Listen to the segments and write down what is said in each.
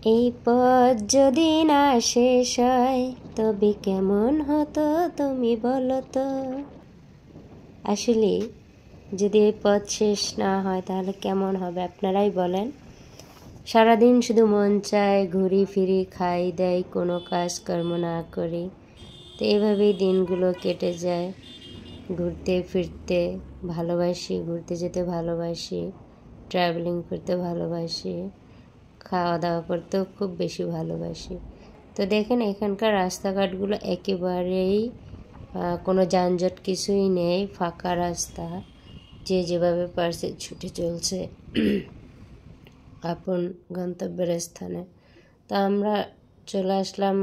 এই পথ যদি না শেষ হয় তবে কেমন হতো তুমি বলো তো। আসলে যদি এই পথ শেষ না হয় তাহলে কেমন হবে আপনারাই বলেন। সারাদিন শুধু মন চায় ঘুরি ফিরি, খাই দেয়, কোনো কাজকর্ম না করি। তো এইভাবেই দিনগুলো কেটে যায়। ঘুরতে ফিরতে ভালোবাসি, ঘুরতে যেতে ভালোবাসি, ট্রাভেলিং করতে ভালোবাসি, খাওয়া দাওয়া করতেও খুব বেশি ভালোবাসি। তো দেখেন এখানকার রাস্তাঘাটগুলো একেবারেই কোনো যানজট কিছুই নেই, ফাঁকা রাস্তা, যে যেভাবে পারছে ছুটে চলছে আপন গন্তব্যের স্থানে। তো আমরা চলে আসলাম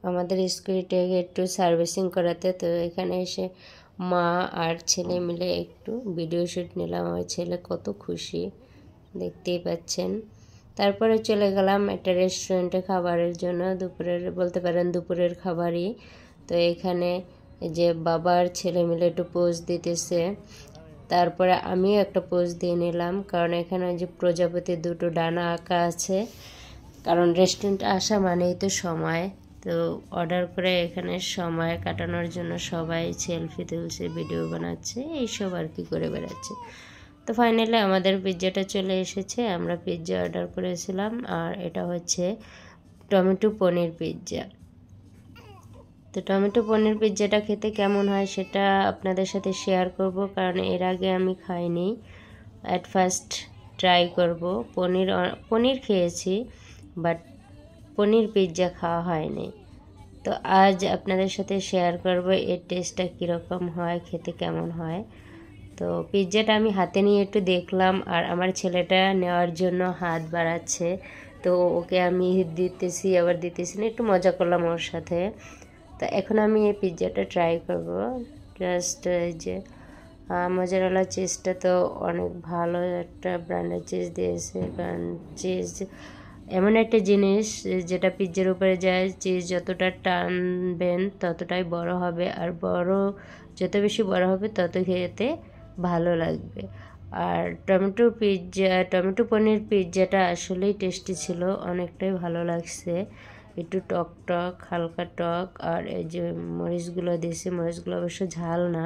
আমাদের স্কুটিটাকে একটু সার্ভিসিং করাতে। তো এখানে এসে মা আর ছেলে মিলে একটু ভিডিও শ্যুট নিলাম। আমার ছেলে কত খুশি দেখতেই পাচ্ছেন। তারপরে চলে গেলাম একটা রেস্টুরেন্টে খাবারের জন্য, দুপুরের বলতে পারেন দুপুরের খাবারই। তো এখানে যে বাবার ছেলে মিলে একটু পোজ দিতেছে, তারপরে আমিও একটা পোজ দিয়ে নিলাম, কারণ এখানে যে প্রজাপতি দুটো ডানা আঁকা আছে, কারণ রেস্টুরেন্টে আসা মানেই তো সময়। তো অর্ডার করে এখানে সময় কাটানোর জন্য সবাই সেলফি তুলছে, ভিডিও বানাচ্ছে, এইসব আর কি করে বেড়াচ্ছে। তো ফাইনালি আমাদের পিৎজাটা চলে এসেছে। আমরা পিৎজা অর্ডার করেছিলাম, আর এটা হচ্ছে টমেটো পনির পিৎজা। তো টমেটো পনির পিৎজাটা খেতে কেমন হয় সেটা আপনাদের সাথে শেয়ার করব, কারণ এর আগে আমি খাইনি, অ্যাট ফার্স্ট ট্রাই করব। পনির খেয়েছি, বাট পনির পিৎজা খাওয়া হয়নি। তো আজ আপনাদের সাথে শেয়ার করব এর টেস্টটা কীরকম হয়, খেতে কেমন হয়। তো পিৎজাটা আমি হাতে নিয়ে একটু দেখলাম, আর আমার ছেলেটা নেওয়ার জন্য হাত বাড়াচ্ছে। তো ওকে আমি দিতেছি আবার দিতেছি না, একটু মজা করলাম ওর সাথে। তো এখন আমি এই পিৎজাটা ট্রাই করব। জাস্ট এই যে মজারেলা চিজটা তো অনেক ভালো একটা ব্র্যান্ডের চিজ দিয়েছে, কারণ চিজ এমন একটা জিনিস যেটা পিৎজার উপরে যায়, চিজ যতটা টানবেন ততটাই বড় হবে, আর যত বেশি বড় হবে তত খেতে ভালো লাগবে। আর টমেটো পনির পিৎজাটা আসলেই টেস্টি ছিল, অনেকটাই ভালো লাগছে। একটু টক টক, হালকা টক, আর এই যে মরিচগুলো দিয়েছি, মরিচগুলো অবশ্য ঝাল না।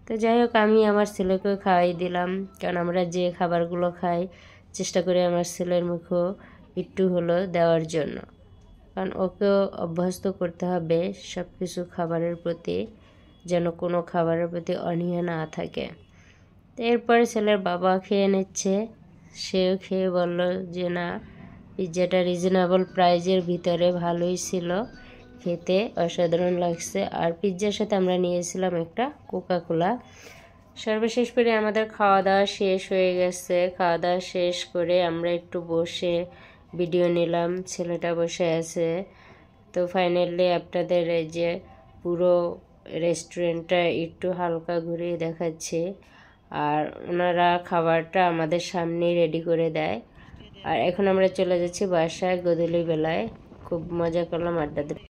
তো যাই হোক, আমি আমার ছেলেকেও খাওয়াই দিলাম, কারণ আমরা যে খাবারগুলো খাই চেষ্টা করি আমার ছেলের মুখেও একটু হলো দেওয়ার জন্য, কারণ ওকেও অভ্যস্ত করতে হবে সব কিছু খাবারের প্রতি, যেন কোনো খাবারের প্রতি অনীহা না থাকে। তো এরপরে ছেলের বাবা খেয়ে নিচ্ছে, সেও খেয়ে বলল যে না, পিৎজাটা রিজনেবল প্রাইজের ভিতরে ভালোই ছিল, খেতে অসাধারণ লাগছে। আর পিৎজার সাথে আমরা নিয়েছিলাম একটা কোকাকোলা। সর্বশেষ করে আমাদের খাওয়া দাওয়া শেষ হয়ে গেছে। খাওয়া দাওয়া শেষ করে আমরা একটু বসে ভিডিও নিলাম, ছেলেটা বসে আছে। তো ফাইনালি আপনাদের এই যে পুরো রেস্টুরেন্টটা একটু হালকা ঘুরিয়ে দেখাচ্ছি, আর ওনারা খাবারটা আমাদের সামনেই রেডি করে দেয়। আর এখন আমরা চলে যাচ্ছি বাসায় গোধূলি বেলায়। খুব মজা করলাম, আড্ডা দিলাম।